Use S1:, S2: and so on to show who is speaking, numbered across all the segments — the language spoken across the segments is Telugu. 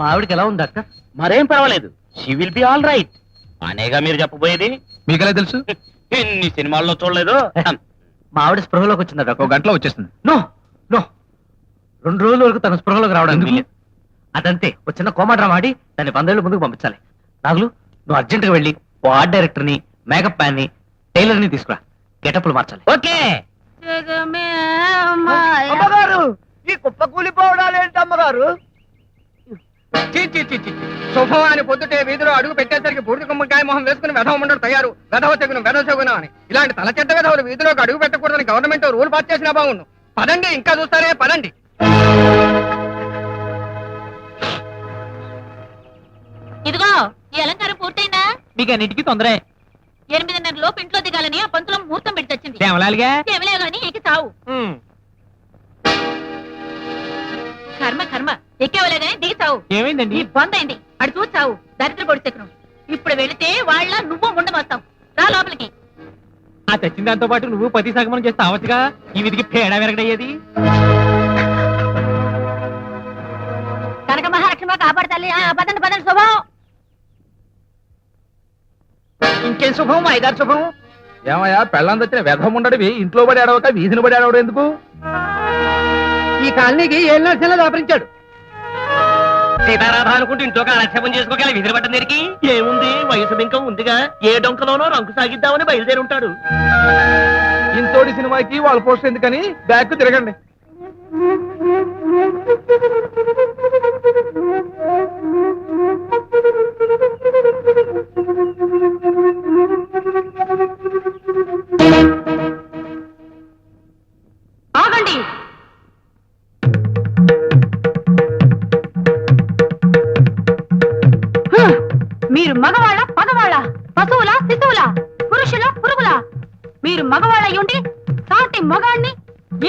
S1: మా ఆవిడకి ఎలా ఉంది డాక్టర్?
S2: మరేం పర్వాలేదు, she will be all right అనేగా మీరు చెప్పబోయేది.
S3: మీకెలా తెలుసు?
S2: ఎన్ని సినిమాల్లో చూడలేదు.
S1: మా ఆవిడ స్పృహలోకి వచ్చిందా డాక్టర్?
S3: 1 గంటలో వచ్చేస్తుంది.
S1: నో నో, 2 రోజుల వరకు తన స్పృహలోకి రావడానికి
S3: ఎందుకు?
S1: వీల్లేదు. అదంతే, ఒక చిన్న కోమా డ్రామా ఆడి దాన్ని 100 ఏళ్ళు ముందుకు పంపించాలి. నాగులు, నువ్వు అర్జెంట్గా వెళ్ళి ఓ ఆర్ట్ డైరెక్టర్ని, మేకప్ మ్యాన్ ని, టైలర్ ని తీసుకురా. గెటప్లు మార్చాలి.
S2: ఓకే.
S4: అమ్మగారు, ఈ కుప్ప కూలిపోవడాలేంటి అమ్మగారు?
S5: శుభం అని పొద్దుటే వీధిలో అడుగు పెట్టేసరికి బూడిద గుమ్మడికాయ మొహం వేసుకుని వెధవ ఉండడు తయారు. వెధవ తెగును అని ఇలాంటి తల చెడ్డ వెధవులు వీధిలోకి అడుగు పెట్టకూడదని గవర్నమెంట్ రూల్ పాస్ చేసినా బాగుండు. పదండి, ఇంకా చూస్తారే, పదండి.
S6: ఇదిగో ఈ అలంకారం పూర్తయిందా?
S1: మీకు అన్నిటికీ తొందరే.
S6: 8:30 లోపు ఇంట్లో దిగాలని ఆ పంతులో ముహూర్తం పెట్టి వచ్చింది.
S1: కేవలాలుగా
S6: కేవలే గాని ఎక్కి చావు. కర్మ కర్మ, ఎక్కేవలే గాని దిగి చావు.
S1: ఏమైందండి?
S6: నీ బొందైంది, అడు చూసి చావు. దరిద్ర పొడి చక్రం. ఇప్పుడు వెళితే వాళ్ళ నువ్వు ముండమొస్తావు. రా లోపలికి.
S1: ఆ తెచ్చిన దాంతో పాటు నువ్వు పతి సగమనం చేస్తే అవచ్చుగా, ఈ విధికి పేడ వెరగడయ్యేది.
S6: కనక మహాలక్ష్మి కాపాడతాలి. పదండి పదండి, శుభం.
S4: ఇంకేం శుభం, ఐదారు శుభం.
S3: ఏమయ్యా, పెళ్ళం తెచ్చిన వెధం ఉండడివి ఇంట్లో పడి ఆడవక వీధిని పడి ఆడవడం ఎందుకు?
S4: ఈ కాలనీకి 7 నెలలు దాపరించాడు.
S2: సీతారాధ అనుకుంటూ ఇంట్లో కాలక్షేపం చేసుకోగల విధులు పట్టం దగ్గరికి ఏముంది, వయసు బింకం ఉందిగా, ఏ డొంకలోనో రంకు సాగిద్దామని బయలుదేరి ఉంటాడు.
S3: ఇంతోటి సినిమాకి వాళ్ళ పోస్ట్ ఎందుకని బ్యాక్ తిరగండి.
S6: ఆగండి. మీరు మగవాళ్ళ పగవాళ్ళ, పశువుల శిశువుల, పురుషుల పురుగుల? మీరు మగవాళ్ళయ్యుండి సాటి మగాణ్ణి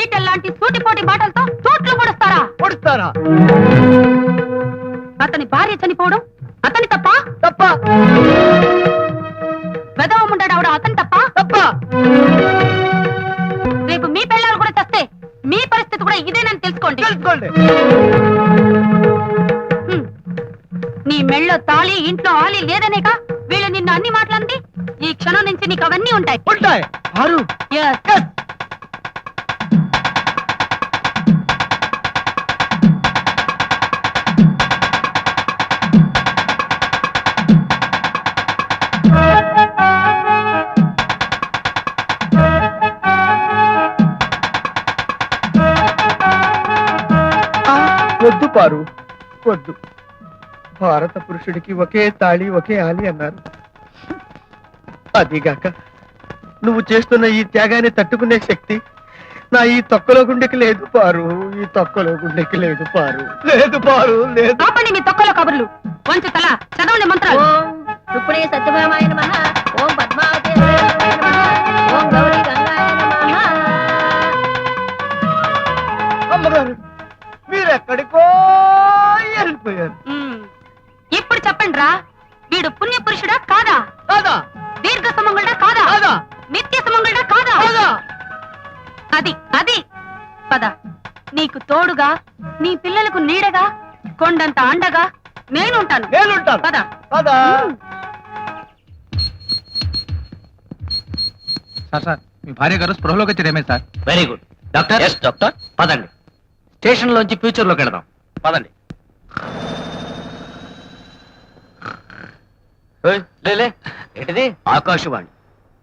S6: ఈటల్లాంటి సూటిపోటి మాటలతో చోట్లు
S4: పొడుస్తారా?
S6: అతని భార్య చనిపోవడం అతని తప్ప?
S4: తప్ప.
S6: వెదవ ఉండడం అతని తప్ప?
S4: తప్ప.
S6: రేపు మీ పిల్లలు కూడా చస్తే మీ పరిస్థితి కూడా ఇదేనని తెలుసుకోండి. నీ మెళ్ళో తాళి, ఇంట్లో ఆలి లేదనేగా వీళ్ళు నిన్ను అన్ని మాటలంది. ఈ క్షణం నుంచి నీకు అవన్నీ ఉంటాయి. Yes.
S4: వద్దు పారు, వద్దు. భారత పురుషుడికి ఒకే తాళి ఒకే ఆలి అన్నారు. అదిగాక నువ్వు చేస్తున్న ఈ త్యాగాన్ని తట్టుకునే శక్తి నా ఈ తొక్కలో గుండెకి లేదు పారు. ఈ తొక్కలో గుండెకి లేదు పారు. లేదు పారు, లేదు.
S6: ఆపండి మీ తొక్కలో కబుర్లు. వంచు తల, చదవండి మంత్రాలు.
S7: రుక్మిణీ సత్యభామాయ నమః, ఓం పద్మావతి నమః, ఓం గౌరీ గంగాయ నమః.
S4: అమ్మగారు, మీరెక్కడికో వెళ్ళిపోయారు.
S6: ఇప్పుడు చెప్పండి రా, వీడు పుణ్య పురుషుడా కాదా?
S4: కాదా?
S6: దీర్ఘ సుమంగళుడా కాదా?
S4: కాదా?
S6: నిత్య సుమంగళుడా కాదా?
S4: కాదా?
S6: అది అది పద. నీకు తోడుగా, నీ పిల్లలకు నీడగా, కొండంత అండగా నేనుంటాను.
S4: నేనుంటాను.
S6: పద
S4: పద.
S3: సార్, మీ భార్య గారు స్పృహలోకి వచ్చేదేమే sir?
S1: Very good doctor.
S2: Yes doctor.
S1: పదండి, స్టేషన్ లోంచి ఫ్యూచర్ లోకి వెళదాం.
S2: పదండి.
S1: లేలే, ఏంటిది?
S2: ఆకాశవాణి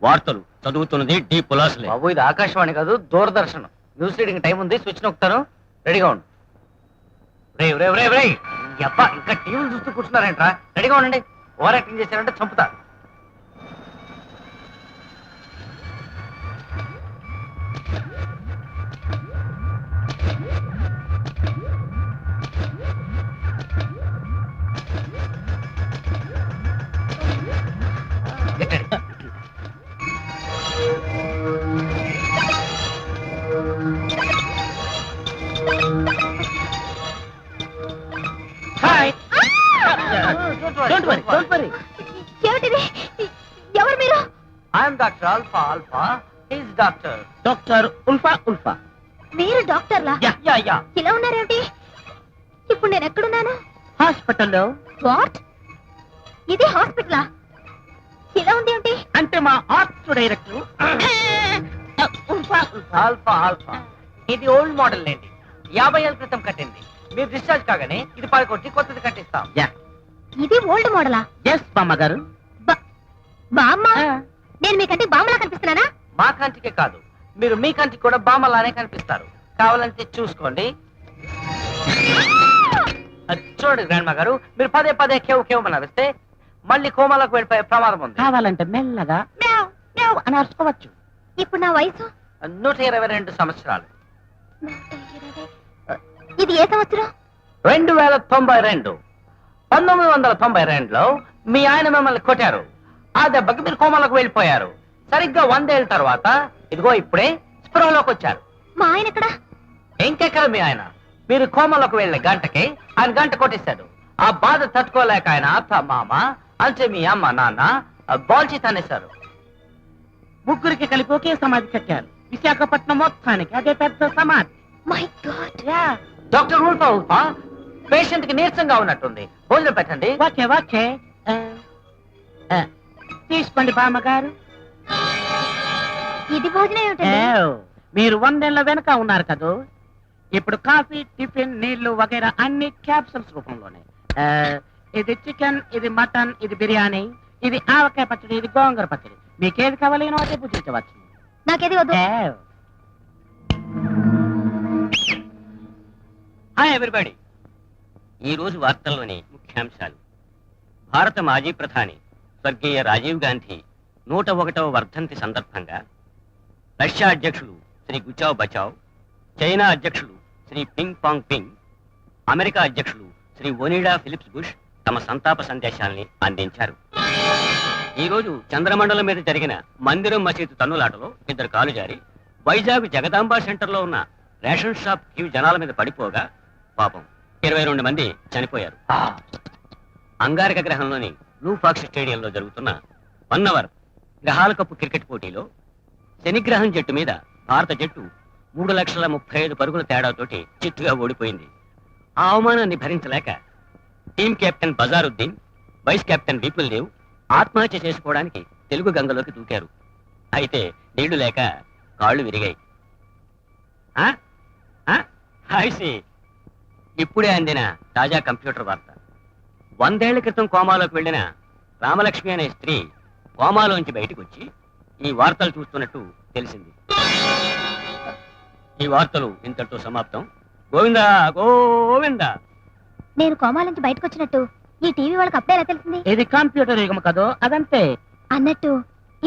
S2: వార్తలు చదువుతున్నది డి పులాస్లే.
S1: బాబు, ఇది ఆకాశవాణి కాదు, దూరదర్శన్. న్యూస్ రీడింగ్ టైం ఉంది, స్విచ్ నొక్కుతాను, రెడీగా ఉండు. అబ్బా, ఇంకా టీవీలు చూస్తూ కూర్చున్నారేంట్రా? రెడీగా ఉండండి. ఓవర్ యాక్టింగ్ చేశారంటే చంపుతా.
S7: ఏమిటిది? ఎవరు మీరు?
S1: I'm doctor alpha. Alpha is doctor.
S2: Doctor ULFA ULFA.
S7: మీరు డాక్టర్లా?
S1: Yeah yeah yeah.
S7: ఇలా ఉన్నారేమిటి? ఇప్పుడు నేను ఎక్కడున్నాను?
S2: హాస్పిటల్లో.
S7: వాట్? ఇది హాస్పిటలా? ఇలా ఉంది ఏంటి?
S2: అంటే మా ఆర్ట్స్ డైరెక్టర్
S1: ఆల్ఫా ఆల్ఫా ఇది ఓల్డ్ మోడల్ లేండి, 50 ఏళ్ళ క్రితం కట్టింది. మీరు డిశ్చార్జ్ కాగానే ఇది పడగొట్టి కొత్తది కట్టిస్తాం.
S7: ఇది ఓల్డ్ మోడలా?
S2: ఎస్ బామ్మగారు.
S7: బామ్మ? నేను మీకంటే బామ్మలా కనిపిస్తున్నానా?
S1: మా కంటికే కాదు, మీరు మీ కంటికి కూడా బామ్మలానే కనిపిస్తారు. కావాలంటే చూసుకోండి. చూడండి గ్రాండ్ గారు, మీరు పదే పదే కేవ్ కేవ్ నడిస్తే మళ్ళీ కోమాలకు వెళ్ళిపోయే ప్రమాదం ఉంది.
S2: కావాలంటే మెల్లగా మ్యావ్ మ్యావ్ అని అరుచుకోవచ్చు.
S7: ఇప్పుడు నా వయసు
S1: 122 సంవత్సరాలు.
S7: 120. ఇది ఏ సంవత్సరం?
S1: 2092. 1992లో మీ ఆయన మిమ్మల్ని కొట్టారు. ఆ దెబ్బకి మీరు కోమాలకు వెళ్ళిపోయారు. సరిగ్గా 100 ఏళ్ళ తర్వాత ఇదిగో ఇప్పుడే స్పృహలోకి వచ్చారు.
S7: మా ఆయన ఎక్కడ?
S1: ఇంకెక్కడ మీ ఆయన? మీరు కోమలోకి వెళ్ళే గంటకి ఆయన గంట కొట్టేశాడు. ఆ బాధ తట్టుకోలేక ఆయన అత్త మామ అంటే మీ అమ్మ నాన్న బాల్చి తనేశారు.
S2: ముగ్గురికి కలిపి ఒకే సమాధి కట్టారు. విశాఖపట్నం మొత్తానికి అదే పెద్ద సమాధి.
S7: My God.
S1: Doctor ULFA ULFA, patient కి నీరసంగా ఉన్నట్టుంది, భోజనం పెట్టండి.
S2: ఓకే ఓకే తీసుకోండి బామ్మగారు.
S7: ఇది భోజనం ఏమిటండి?
S2: మీరు 100 ఏళ్ల వెనక ఉన్నారు కదా, ఇప్పుడు కాఫీ టిఫిన్ నీళ్లు వగైరా అన్ని క్యాప్సూల్స్ రూపంలోనే. ఇది చికెన్, ఇది మటన్, ఇది బిర్యానీ, ఇది ఆవకాయ పచ్చడి, ఇది గోంగూర పచ్చడి. మీకేది కావాలేనో అదే పూజించవచ్చు.
S7: నాకేది వద్దు.
S8: Hi everybody. ఈ రోజు వార్తల్లోని ముఖ్యాంశాలు. భారత మాజీ ప్రధాని స్వర్గీయ రాజీవ్ గాంధీ 101వ వర్ధంతి సందర్భంగా రష్యా అధ్యక్షులు శ్రీ గుచావ్ బచావ్, చైనా అధ్యక్షులు Shri Ping Pong Ping, America అధ్యక్షులు శ్రీ ఒనిడా ఫిలిప్స్ బుష్ తమ సంతాప సందేశాల్ని అందించారు. ఈ రోజు చంద్రమండలం మీద జరిగిన మందిరం మసీదు తన్నులాటలో 2 కాలు జారి వైజాగ్ జగదాంబ సెంటర్లో ఉన్న రేషన్ షాప్ క్యూ జనాల మీద పడిపోగా పాపం 22 మంది చనిపోయారు. అంగారక గ్రహంలోని బ్లూ ఫాక్స్ స్టేడియంలో జరుగుతున్న 1 అవర్ గ్రహాల కప్పు క్రికెట్ పోటీలో శనిగ్రహం జట్టు మీద భారత జట్టు 3,35,000 పరుగుల తేడాతోటి చిత్తుగా ఓడిపోయింది. ఆ అవమానాన్ని భరించలేక team captain Bazaruddin, vice captain Vipul Dev ఆత్మహత్య చేసుకోవడానికి తెలుగు గంగలోకి దూకారు. అయితే నీళ్లు లేక కాళ్ళు విరిగాయి. ఇప్పుడే అందిన తాజా కంప్యూటర్ వార్త. 100 ఏళ్ల క్రితం కోమాలోకి వెళ్లిన రామలక్ష్మి అనే స్త్రీ కోమాలోంచి బయటకు వచ్చి ఈ వార్తలు చూస్తున్నట్టు తెలిసింది. ఈ వార్తలు ఇంతటితో సమాప్తం. గోవిందా గోవిందా.
S7: నేను కోమా నుంచి బయటకు వచ్చినట్టు ఈ టీవీ వాళ్ళకి అప్పుడే ఎలా తెలిసింది?
S2: ఇది కంప్యూటర్ యుగం కదో, అదంతే.
S7: అన్నట్టు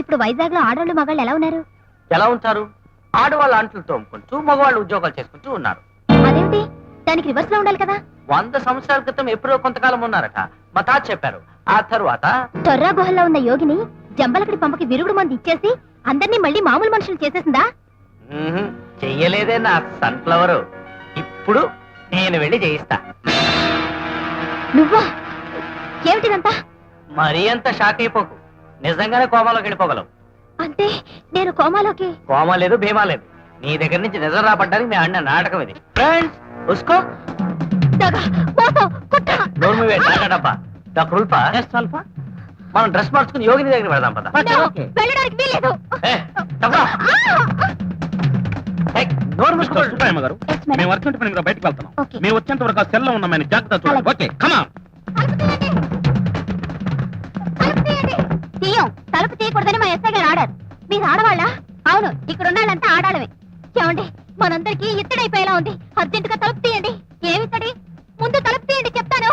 S7: ఇప్పుడు వైజాగ్ లో ఆడవాళ్ళు మగాళ్ళు ఎలా ఉన్నారు?
S1: ఎలా ఉంటారు? ఆడవాళ్ళు అంట్లు తోముకుంటూ మగవాళ్ళు ఉద్యోగాలు చేసుకుంటూ ఉన్నారు.
S7: అదేంటి? దానికి రివర్స్ లో ఉండాలి కదా.
S1: 100 సంవత్సరాల క్రితం ఎప్పుడో కొంతకాలం ఉన్నారట, మా తాత చెప్పారు. ఆ తరువాత
S7: టొర్రా గుహల్లో ఉన్న యోగిని జంబలకడి పంపకి విరుగుడు మంది ఇచ్చేసి అందరినీ మళ్ళీ మామూలు మనుషులు చేసేసిందా?
S1: చెయ్యలేదే నా సన్ఫ్లవర్. ఇప్పుడు నేను వెళ్ళి చేయిస్తా.
S7: నువ్వా? ఏమిటిదంతా?
S1: మరీ అంత షాక్ అయిపోకు, నిజంగానే కోమాలోకి వెళ్ళిపోగలవు.
S7: అంటే నేను కోమాలోకి?
S1: కోమా లేదు, భీమా లేదు. నీ దగ్గర నుంచి నిజం రాబడ్డానికి మేము ఆడిన నాటకం ఇది. ఫ్రెండ్స్ ఉస్కో డబ్బా. డాక్టర్ ఉల్ఫా, మనం డ్రెస్ మార్చుకుని యోగిని దగ్గర పెడదాం పద.
S7: వెళ్ళడానికి వీల్లేదు.
S1: నోరు మూసుకో.
S3: గారు, మేము అర్జెంట్ పని మీద బయటకు వెళ్తున్నాం.
S7: ఓకే.
S3: మేము వచ్చేంత వరకు ఆ సెల్లో ఉన్నామని జాగ్రత్త చూడండి. ఓకే, కమా.
S7: తీయం. తలుపు తీయకూడదని మా ఎస్ఐ గారు ఆడారు. మీరు ఆడవాళ్ళ? అవును, ఇక్కడ ఉన్న వాళ్ళంతా ఆడాలమే. ఏమండి, మనందరికీ ఇత్తడైపోయేలా ఉంది. అర్జెంటుగా తలుపు తీయండి. ఏమిత్తడి? ముందు తలుపు తీయండి చెప్తాను.